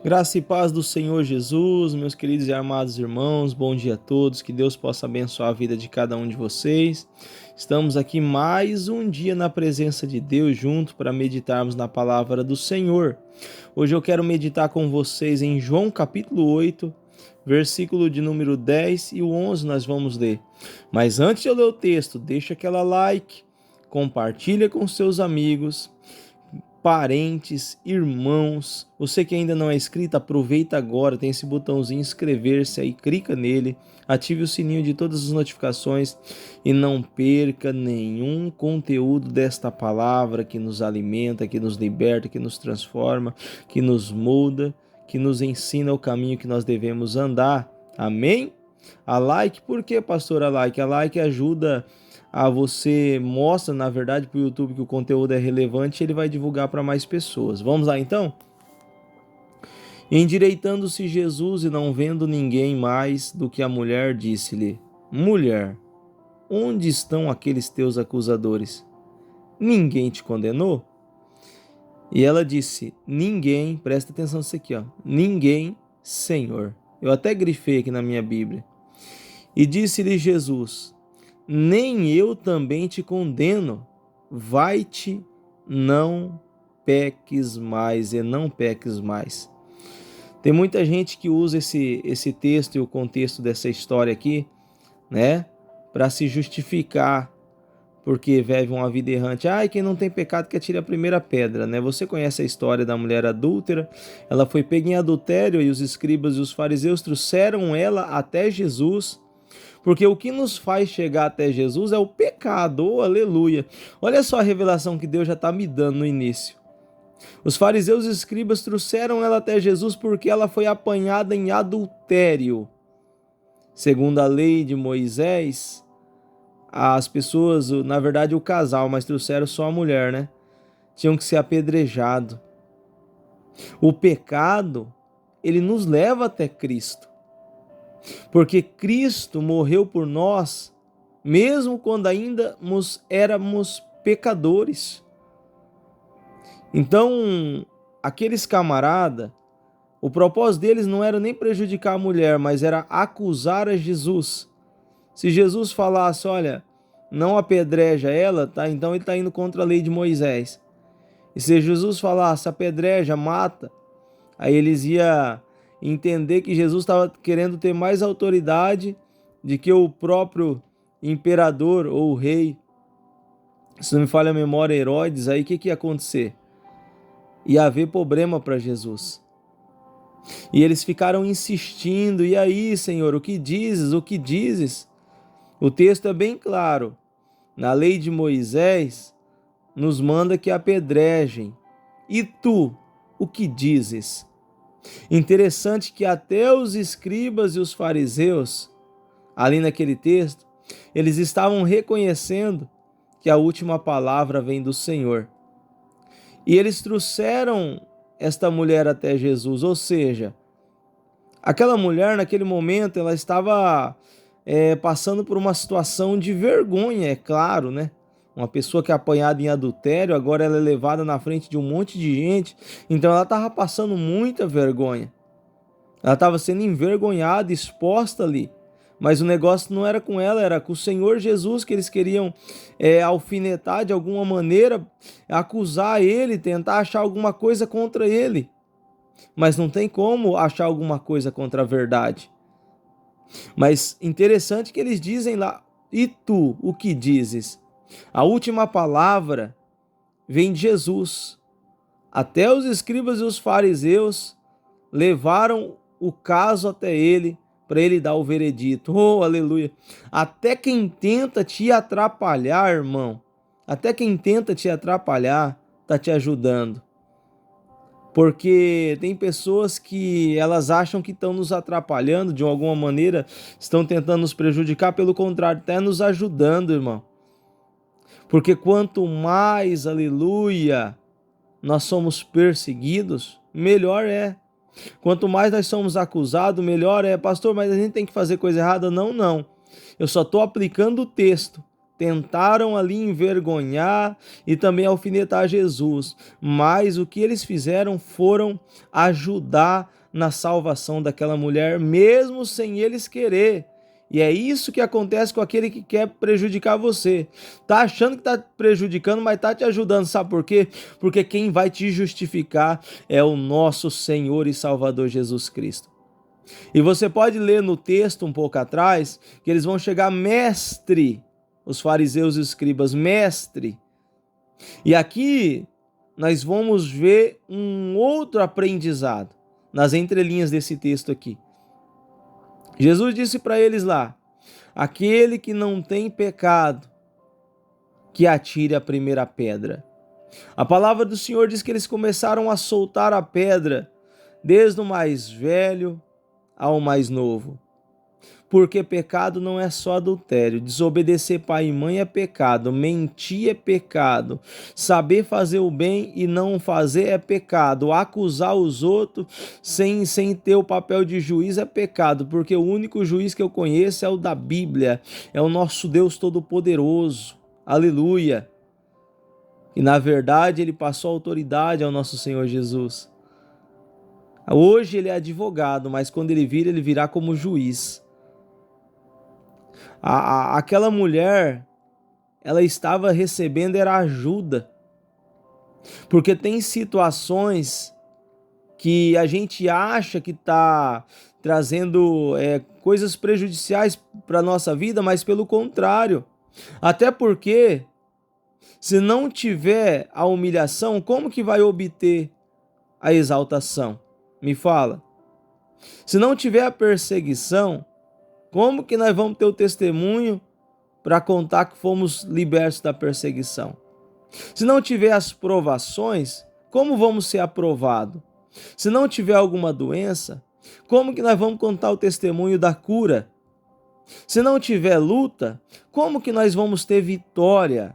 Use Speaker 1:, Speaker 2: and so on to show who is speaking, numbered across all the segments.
Speaker 1: Graça e paz do Senhor Jesus, meus queridos e amados irmãos, bom dia a todos, que Deus possa abençoar a vida de cada um de vocês. Estamos aqui mais um dia na presença de Deus junto para meditarmos na palavra do Senhor. Hoje eu quero meditar com vocês em João capítulo 8, versículo de número 10 e o 11 nós vamos ler. Mas antes de eu ler o texto, deixa aquela like, compartilha com seus amigos, parentes, irmãos. Você que ainda não é inscrito, aproveita agora, tem esse botãozinho inscrever-se aí, clica nele, ative o sininho de todas as notificações e não perca nenhum conteúdo desta palavra que nos alimenta, que nos liberta, que nos transforma, que nos molda, que nos ensina o caminho que nós devemos andar. Amém? A like, por que, pastor, a like? A like ajuda você, mostra na verdade para o YouTube que o conteúdo é relevante e ele vai divulgar para mais pessoas. Vamos lá então? Endireitando-se Jesus e não vendo ninguém mais do que a mulher, disse-lhe: Mulher, onde estão aqueles teus acusadores? Ninguém te condenou? E ela disse: Ninguém, presta atenção nisso aqui, ó. Ninguém, Senhor. Eu até grifei aqui na minha Bíblia. E disse-lhe Jesus: Nem eu também te condeno. Vai-te, não peques mais e não peques mais. Tem muita gente que usa esse texto e o contexto dessa história aqui, né, para se justificar porque vive uma vida errante. Quem não tem pecado que atire a primeira pedra, né? Você conhece a história da mulher adúltera? Ela foi pega em adultério e os escribas e os fariseus trouxeram ela até Jesus. Porque o que nos faz chegar até Jesus é o pecado, oh, aleluia. Olha só a revelação que Deus já está me dando no início. Os fariseus e escribas trouxeram ela até Jesus porque ela foi apanhada em adultério. Segundo a lei de Moisés, as pessoas, na verdade o casal, mas trouxeram só a mulher, né? Tinham que ser apedrejados. O pecado, ele nos leva até Cristo. Porque Cristo morreu por nós, mesmo quando ainda éramos pecadores. Então, aqueles camaradas, o propósito deles não era nem prejudicar a mulher, mas era acusar a Jesus. Se Jesus falasse, olha, não apedreja ela, tá? Então ele está indo contra a lei de Moisés. E se Jesus falasse, apedreja, mata, aí eles iam entender que Jesus estava querendo ter mais autoridade de que o próprio imperador ou rei. Se não me falha a memória, Herodes, aí o que ia acontecer? Ia haver problema para Jesus. E eles ficaram insistindo, e aí, Senhor, o que dizes? O que dizes? O texto é bem claro. Na lei de Moisés, nos manda que apedrejem. E tu, o que dizes? Interessante que até os escribas e os fariseus, ali naquele texto, eles estavam reconhecendo que a última palavra vem do Senhor. E eles trouxeram esta mulher até Jesus, ou seja, aquela mulher naquele momento ela estava passando por uma situação de vergonha, é claro, né? Uma pessoa que é apanhada em adultério, agora ela é levada na frente de um monte de gente, então ela estava passando muita vergonha. Ela estava sendo envergonhada, exposta ali. Mas o negócio não era com ela, era com o Senhor Jesus que eles queriam alfinetar de alguma maneira, acusar ele, tentar achar alguma coisa contra ele. Mas não tem como achar alguma coisa contra a verdade. Mas interessante que eles dizem lá, e tu, o que dizes? A última palavra vem de Jesus. Até os escribas e os fariseus levaram o caso até ele, para ele dar o veredito. Oh, aleluia! Até quem tenta te atrapalhar, irmão, até quem tenta te atrapalhar, está te ajudando. Porque tem pessoas que elas acham que estão nos atrapalhando de alguma maneira, estão tentando nos prejudicar, pelo contrário, até nos ajudando, irmão. Porque quanto mais, aleluia, nós somos perseguidos, melhor é. Quanto mais nós somos acusados, melhor é. Pastor, mas a gente tem que fazer coisa errada? Não, não. Eu só estou aplicando o texto tentaram ali envergonhar e também alfinetar Jesus, mas o que eles fizeram foram ajudar na salvação daquela mulher, mesmo sem eles querer. E é isso que acontece com aquele que quer prejudicar você. Tá achando que tá prejudicando, mas tá te ajudando. Sabe por quê? Porque quem vai te justificar é o nosso Senhor e Salvador Jesus Cristo. E você pode ler no texto um pouco atrás que eles vão chegar mestre, os fariseus e os escribas, mestre. E aqui nós vamos ver um outro aprendizado nas entrelinhas desse texto aqui. Jesus disse para eles lá: aquele que não tem pecado, que atire a primeira pedra. A palavra do Senhor diz que eles começaram a soltar a pedra, desde o mais velho ao mais novo. Porque pecado não é só adultério, desobedecer pai e mãe é pecado, mentir é pecado, saber fazer o bem e não fazer é pecado, acusar os outros sem ter o papel de juiz é pecado, porque o único juiz que eu conheço é o da Bíblia, é o nosso Deus Todo-Poderoso, aleluia. E na verdade ele passou autoridade ao nosso Senhor Jesus. Hoje ele é advogado, mas quando ele vir, ele virá como juiz. Aquela mulher, ela estava recebendo era ajuda, porque tem situações que a gente acha que está trazendo coisas prejudiciais para a nossa vida, mas pelo contrário. Até porque, se não tiver a humilhação, como que vai obter a exaltação? Me fala. Se não tiver a perseguição, como que nós vamos ter o testemunho para contar que fomos libertos da perseguição? Se não tiver as provações, como vamos ser aprovados? Se não tiver alguma doença, como que nós vamos contar o testemunho da cura? Se não tiver luta, como que nós vamos ter vitória?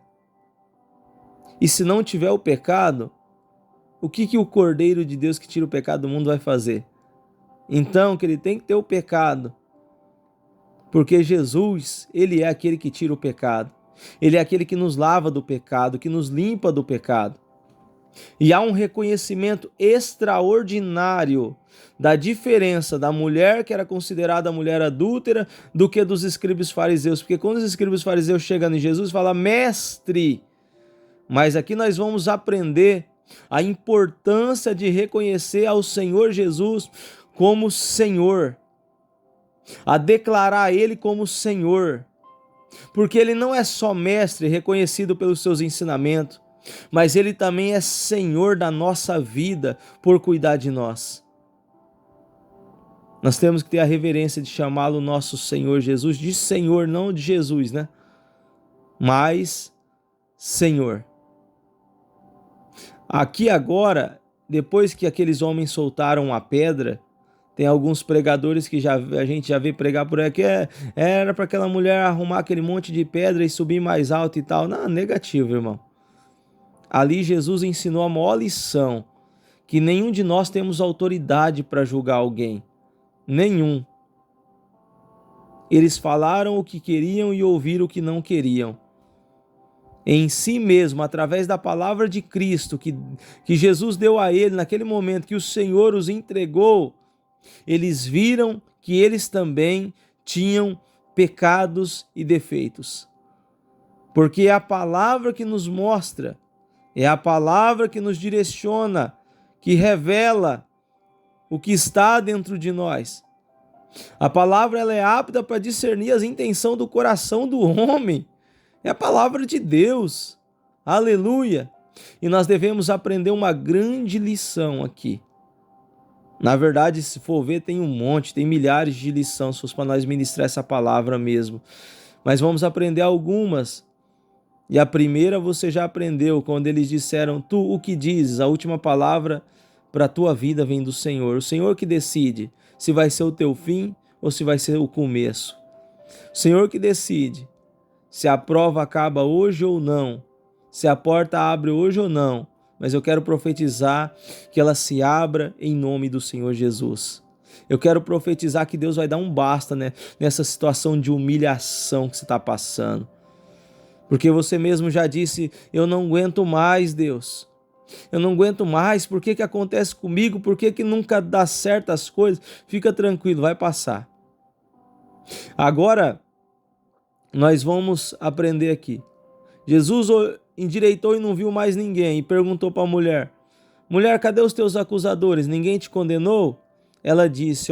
Speaker 1: E se não tiver o pecado, o que o Cordeiro de Deus que tira o pecado do mundo vai fazer? Então, que ele tem que ter o pecado, porque Jesus, ele é aquele que tira o pecado. Ele é aquele que nos lava do pecado, que nos limpa do pecado. E há um reconhecimento extraordinário da diferença da mulher que era considerada mulher adúltera do que dos escribas fariseus. Porque quando os escribas fariseus chegam em Jesus, falam mestre. Mas aqui nós vamos aprender a importância de reconhecer ao Senhor Jesus como Senhor, a declarar Ele como Senhor, porque Ele não é só mestre reconhecido pelos seus ensinamentos, mas Ele também é Senhor da nossa vida por cuidar de nós. Nós temos que ter a reverência de chamá-lo nosso Senhor Jesus, de Senhor, não de Jesus, né? Mas Senhor. Aqui agora, depois que aqueles homens soltaram a pedra, tem alguns pregadores que a gente já vê pregar por aí que era para aquela mulher arrumar aquele monte de pedra e subir mais alto e tal. Não, negativo, irmão. Ali Jesus ensinou a maior lição, que nenhum de nós temos autoridade para julgar alguém. Nenhum. Eles falaram o que queriam e ouviram o que não queriam. Em si mesmo, através da palavra de Cristo, que Jesus deu a ele naquele momento que o Senhor os entregou, eles viram que eles também tinham pecados e defeitos. Porque é a palavra que nos mostra, é a palavra que nos direciona, que revela o que está dentro de nós. A palavra ela é apta para discernir as intenções do coração do homem. É a palavra de Deus. Aleluia! E nós devemos aprender uma grande lição aqui. Na verdade, se for ver, tem um monte, tem milhares de lições, se fosse para nós ministrar essa palavra mesmo. Mas vamos aprender algumas. E a primeira você já aprendeu, quando eles disseram, tu o que dizes? A última palavra para a tua vida vem do Senhor. O Senhor que decide se vai ser o teu fim ou se vai ser o começo. O Senhor que decide se a prova acaba hoje ou não, se a porta abre hoje ou não, mas eu quero profetizar que ela se abra em nome do Senhor Jesus. Eu quero profetizar que Deus vai dar um basta, né, nessa situação de humilhação que você está passando. Porque você mesmo já disse: eu não aguento mais, Deus. Eu não aguento mais. Por que acontece comigo? Por que nunca dá certo as coisas? Fica tranquilo, vai passar. Agora, nós vamos aprender aqui. Jesus endireitou e não viu mais ninguém e perguntou para a mulher: mulher, cadê os teus acusadores? Ninguém te condenou? Ela disse,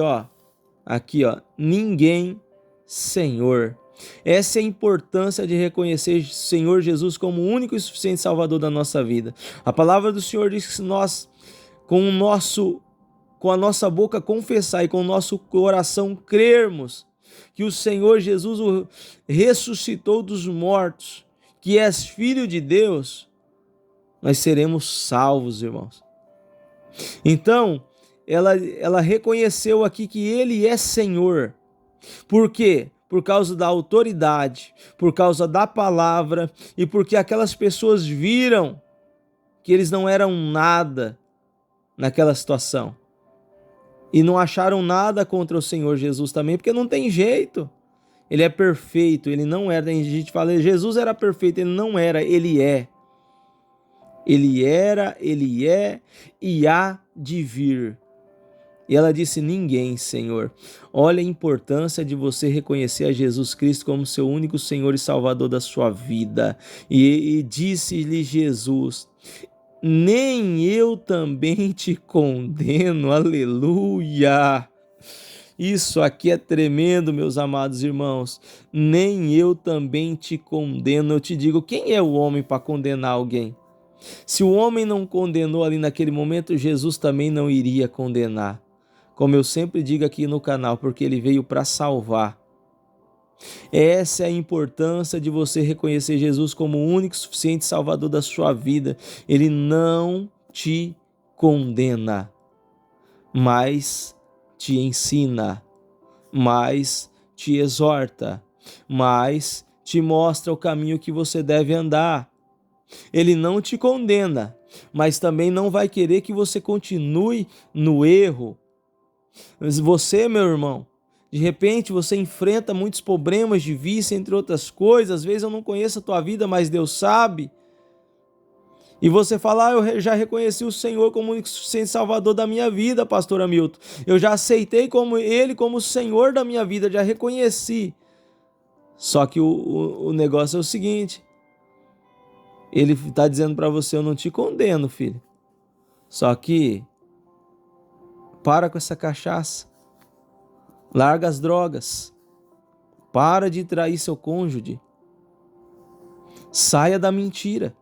Speaker 1: aqui, ninguém, Senhor. Essa é a importância de reconhecer o Senhor Jesus como o único e suficiente Salvador da nossa vida. A palavra do Senhor diz que se nós, com a nossa boca confessar e com o nosso coração crermos que o Senhor Jesus o ressuscitou dos mortos, que és filho de Deus, nós seremos salvos, irmãos. Então, ela reconheceu aqui que ele é Senhor. Por quê? Por causa da autoridade, por causa da palavra e porque aquelas pessoas viram que eles não eram nada naquela situação. E não acharam nada contra o Senhor Jesus também, porque não tem jeito. Ele é perfeito, ele não era. Tem gente que fala, Jesus era perfeito, ele não era, ele é. Ele era, ele é e há de vir. E ela disse, ninguém, Senhor. Olha a importância de você reconhecer a Jesus Cristo como seu único Senhor e Salvador da sua vida. E disse-lhe Jesus, nem eu também te condeno, aleluia. Isso aqui é tremendo, meus amados irmãos. Nem eu também te condeno. Eu te digo, quem é o homem para condenar alguém? Se o homem não condenou ali naquele momento, Jesus também não iria condenar. Como eu sempre digo aqui no canal, porque ele veio para salvar. Essa é a importância de você reconhecer Jesus como o único e suficiente Salvador da sua vida. Ele não te condena, mas te ensina, mas te exorta, mas te mostra o caminho que você deve andar. Ele não te condena, mas também não vai querer que você continue no erro. Você, meu irmão, de repente você enfrenta muitos problemas de vício, entre outras coisas. Às vezes eu não conheço a tua vida, mas Deus sabe. E você fala, eu já reconheci o Senhor como o único suficiente Salvador da minha vida, pastor Hamilton. Eu já aceitei Ele como o Senhor da minha vida, já reconheci. Só que o negócio é o seguinte, Ele está dizendo para você, eu não te condeno, filho. Só que para com essa cachaça. Larga as drogas. Para de trair seu cônjuge. Saia da mentira.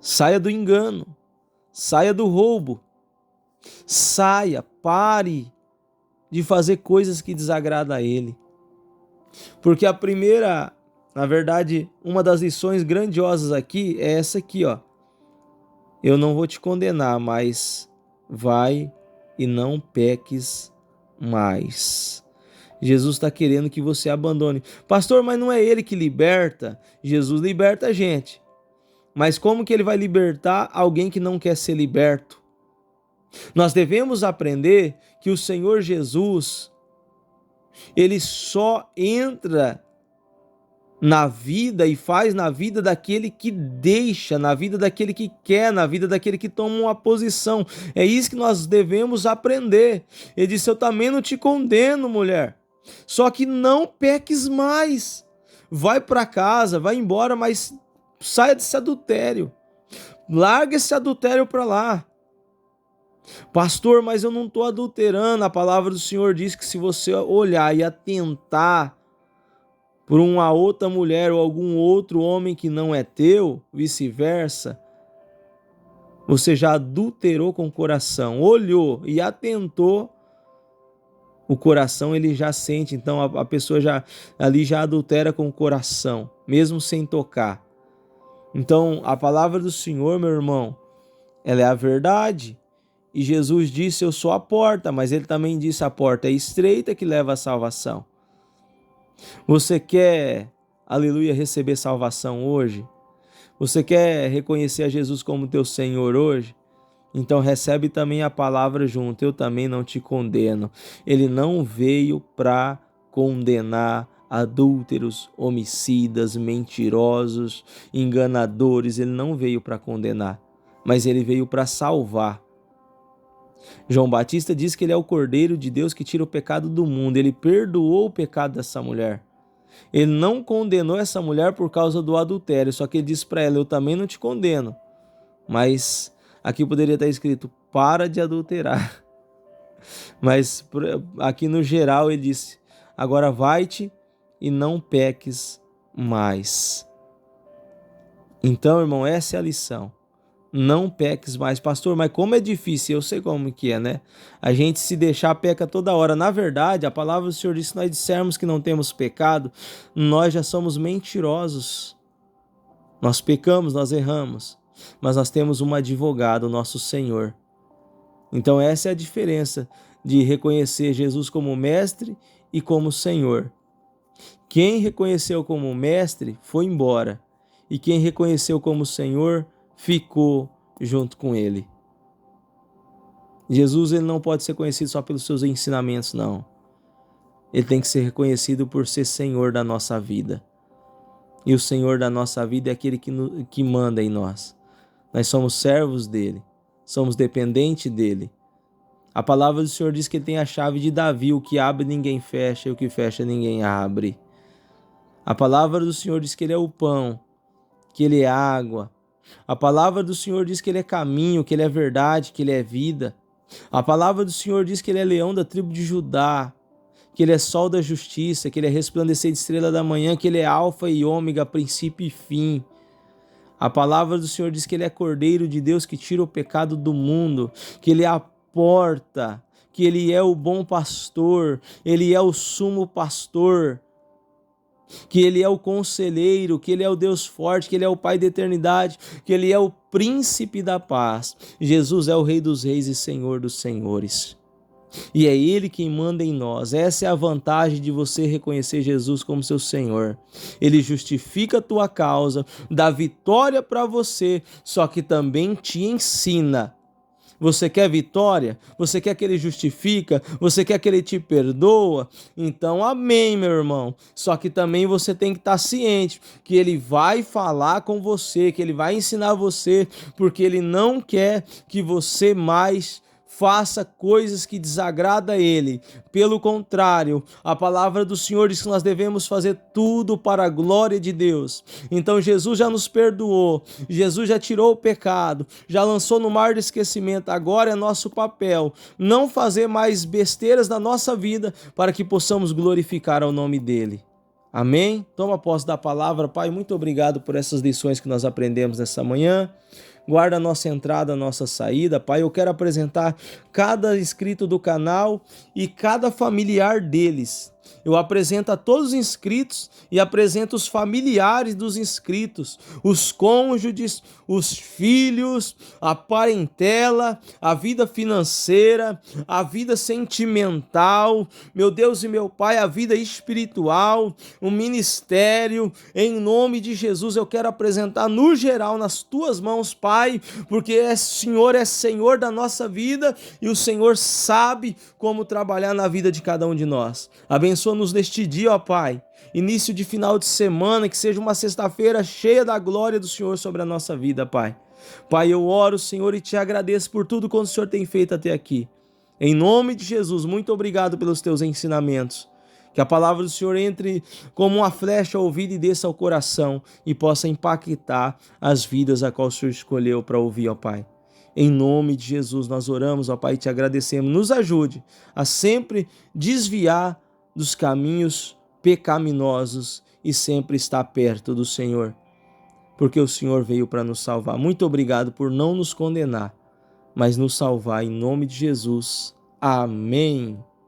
Speaker 1: Saia do engano. Saia do roubo. Saia, pare de fazer coisas que desagradam a Ele. Porque a primeira, na verdade, uma das lições grandiosas aqui é essa aqui, Eu não vou te condenar, mas vai e não peques mais. Jesus está querendo que você abandone. Pastor, mas não é Ele que liberta? Jesus liberta a gente. Mas como que Ele vai libertar alguém que não quer ser liberto? Nós devemos aprender que o Senhor Jesus, Ele só entra na vida e faz na vida daquele que deixa, na vida daquele que quer, na vida daquele que toma uma posição. É isso que nós devemos aprender. Ele disse, eu também não te condeno, mulher. Só que não peques mais. Vai para casa, vai embora, mas saia desse adultério. Larga esse adultério para lá. Pastor, mas eu não estou adulterando. A palavra do Senhor diz que se você olhar e atentar por uma outra mulher ou algum outro homem que não é teu, vice-versa, você já adulterou com o coração, olhou e atentou, o coração ele já sente, então a pessoa já adultera com o coração, mesmo sem tocar. Então a palavra do Senhor, meu irmão, ela é a verdade. E Jesus disse, eu sou a porta, mas ele também disse, a porta é estreita que leva à salvação. Você quer, aleluia, receber salvação hoje? Você quer reconhecer a Jesus como teu Senhor hoje? Então recebe também a palavra junto, eu também não te condeno. Ele não veio para condenar adúlteros, homicidas, mentirosos, enganadores. Ele não veio para condenar, mas ele veio para salvar. João Batista diz que ele é o Cordeiro de Deus que tira o pecado do mundo. Ele perdoou o pecado dessa mulher. Ele não condenou essa mulher por causa do adultério, só que ele disse para ela: eu também não te condeno. Mas aqui poderia estar escrito: para de adulterar. Mas aqui no geral ele disse: agora vai-te e não peques mais. Então, irmão, essa é a lição. Não peques mais. Pastor, mas como é difícil, eu sei como que é, né? A gente se deixar peca toda hora. Na verdade, a palavra do Senhor diz que se nós dissermos que não temos pecado, nós já somos mentirosos. Nós pecamos, nós erramos, mas nós temos um advogado, o nosso Senhor. Então essa é a diferença de reconhecer Jesus como mestre e como Senhor. Quem reconheceu como mestre foi embora, e quem reconheceu como Senhor ficou junto com ele. Jesus, ele não pode ser conhecido só pelos seus ensinamentos, não. Ele tem que ser reconhecido por ser Senhor da nossa vida. E o Senhor da nossa vida é aquele que manda em nós. Nós somos servos dele, somos dependentes dele. A palavra do Senhor diz que ele tem a chave de Davi: o que abre ninguém fecha, e o que fecha ninguém abre. A palavra do Senhor diz que ele é o pão, que ele é água. A palavra do Senhor diz que ele é caminho, que ele é verdade, que ele é vida. A palavra do Senhor diz que ele é leão da tribo de Judá, que ele é sol da justiça, que ele é resplandecer de estrela da manhã, que ele é alfa e ômega, princípio e fim. A palavra do Senhor diz que ele é Cordeiro de Deus que tira o pecado do mundo, que ele é a porta, que ele é o bom pastor, ele é o sumo pastor, que ele é o conselheiro, que ele é o Deus forte, que ele é o Pai da eternidade, que ele é o príncipe da paz. Jesus é o Rei dos reis e Senhor dos senhores. E é ele quem manda em nós. Essa é a vantagem de você reconhecer Jesus como seu Senhor. Ele justifica a tua causa, dá vitória para você, só que também te ensina. Você quer vitória? Você quer que ele justifica? Você quer que ele te perdoa? Então, amém, meu irmão. Só que também você tem que estar ciente que ele vai falar com você, que ele vai ensinar você, porque ele não quer que você mais faça coisas que desagradam a ele. Pelo contrário, a palavra do Senhor diz que nós devemos fazer tudo para a glória de Deus. Então Jesus já nos perdoou, Jesus já tirou o pecado, já lançou no mar de esquecimento. Agora é nosso papel não fazer mais besteiras na nossa vida para que possamos glorificar ao nome dele. Amém? Toma posse da palavra. Pai, muito obrigado por essas lições que nós aprendemos nessa manhã. Guarda a nossa entrada, a nossa saída. Pai, eu quero apresentar cada inscrito do canal e cada familiar deles. Eu apresento a todos os inscritos e apresento os familiares dos inscritos, os cônjuges, os filhos, a parentela, a vida financeira, a vida sentimental, meu Deus e meu Pai, a vida espiritual, o ministério. Em nome de Jesus eu quero apresentar no geral nas tuas mãos, Pai, porque o Senhor é Senhor da nossa vida e o Senhor sabe como trabalhar na vida de cada um de nós. Abençoa-nos neste dia, ó Pai, início de final de semana, que seja uma sexta-feira cheia da glória do Senhor sobre a nossa vida, Pai. Pai, eu oro, Senhor, e te agradeço por tudo que o Senhor tem feito até aqui. Em nome de Jesus, muito obrigado pelos teus ensinamentos. Que a palavra do Senhor entre como uma flecha ao ouvido e desça ao coração e possa impactar as vidas a qual o Senhor escolheu para ouvir, ó Pai. Em nome de Jesus nós oramos, ó Pai, e te agradecemos. Nos ajude a sempre desviar dos caminhos pecaminosos e sempre estar perto do Senhor, porque o Senhor veio para nos salvar. Muito obrigado por não nos condenar, mas nos salvar em nome de Jesus. Amém.